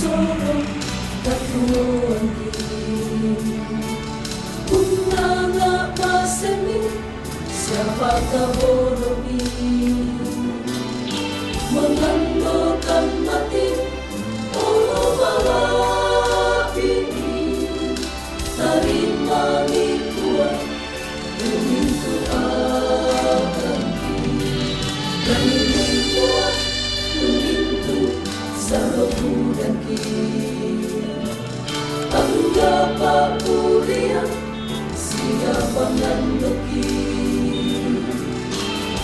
sorong katuan Unanga masemi siapa kahorobi mengandokan mati Allah malapini tarima mikuan tumintu akan dan mikuan tumintu saloku dan Anggapa kuliah siapa ngandoki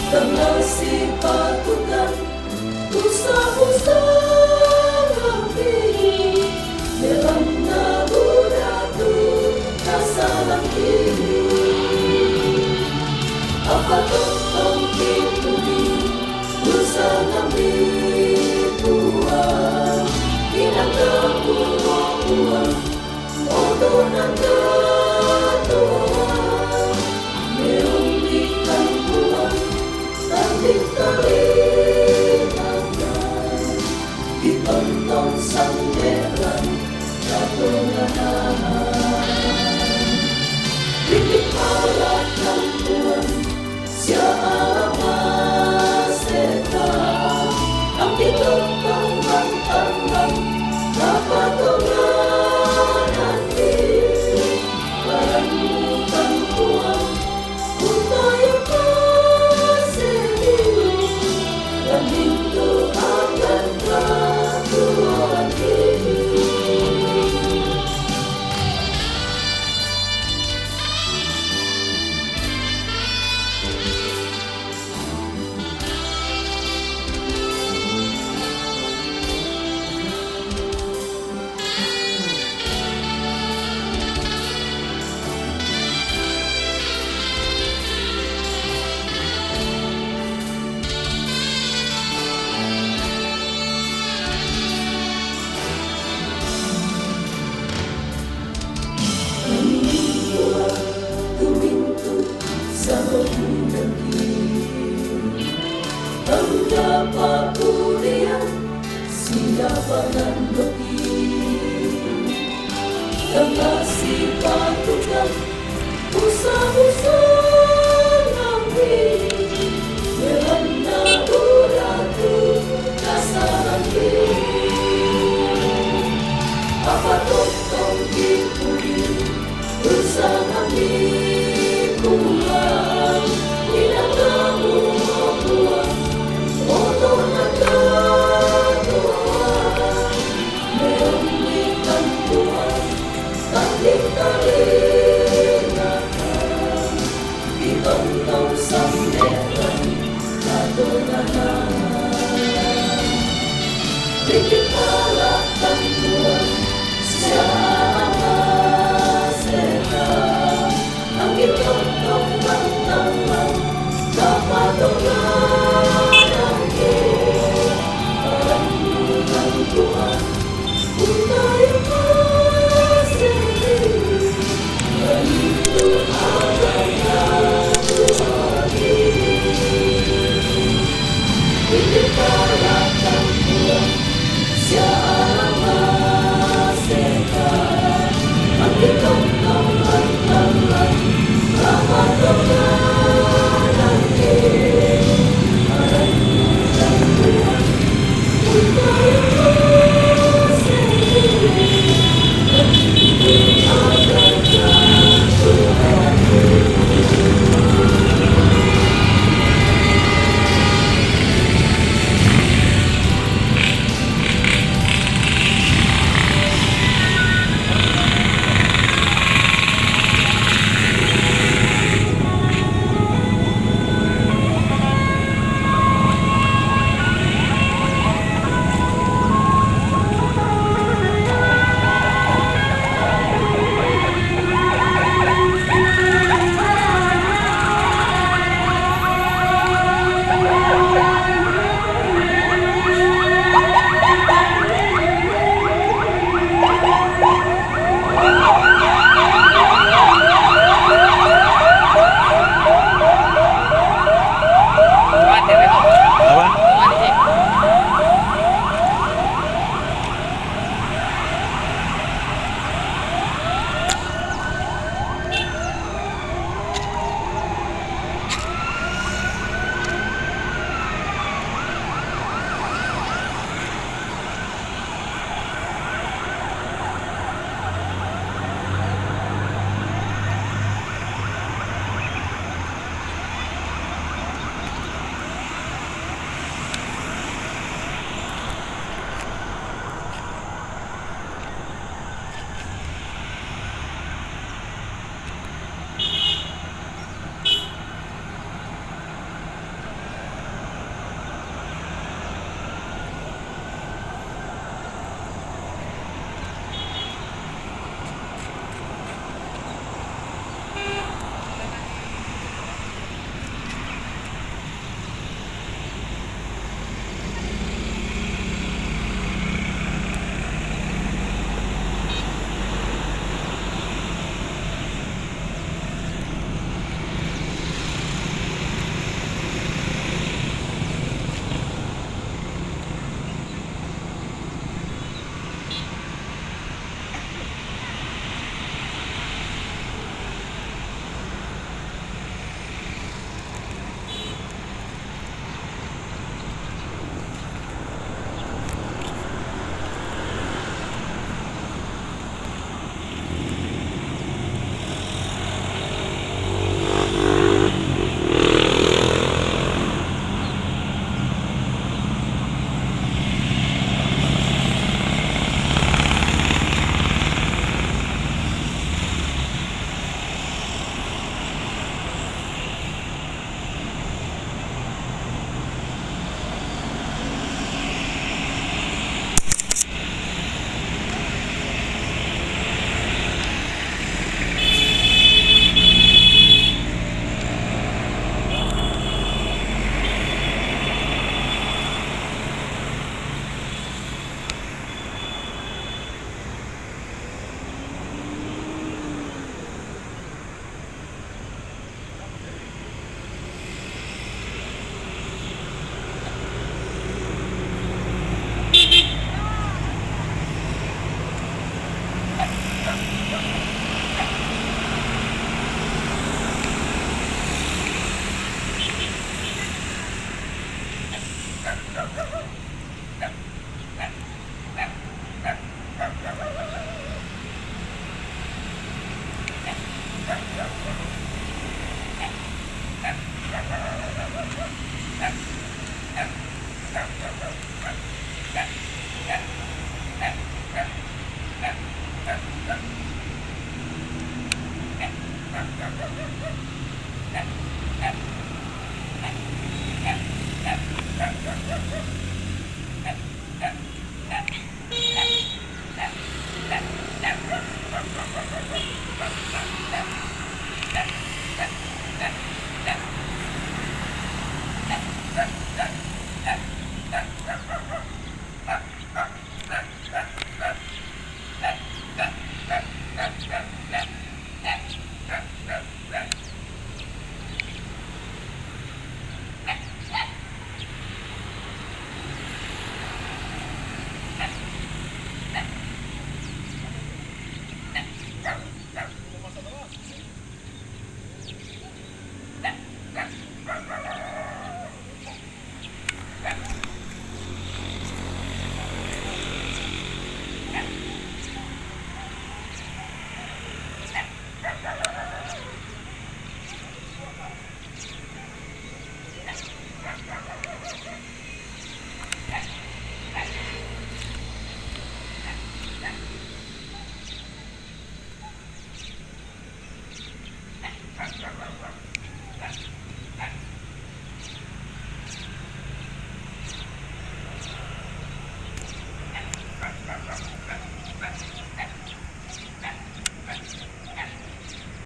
Tengah si patukan usah-usah ngapi dalam naburatu kasalang kini apa tong kini usah ngapi tuan inang kebuang odonan ketuan meumbikan tuan tandik taringan ditonton sanderan katongahan bidik malakkan tuan siapa setan ang ditotong bantang kapatongan hati paramutan tuan utaya pasiri dan pintu akan katuan ini Anggapa kuliah siapa ngandoki Tengah si patukan usah-usah ngapi dalam naburatu kasaran kini apa totong kipuli usah ngapi pulang inang kebuang odonan ketuan meumbikan tuan tandik taringan ditonton sanderan katongahan bidik malakkan tuan siapa setan ang ditotong bantang kapatongan Tuhan, utaya pasiri, dan itu adanya Tuhan ini. Bidik malakkan Tuhan, siapa setan, ambil tongkong bantang kapatongan hati, paramutan Tuhan, utaya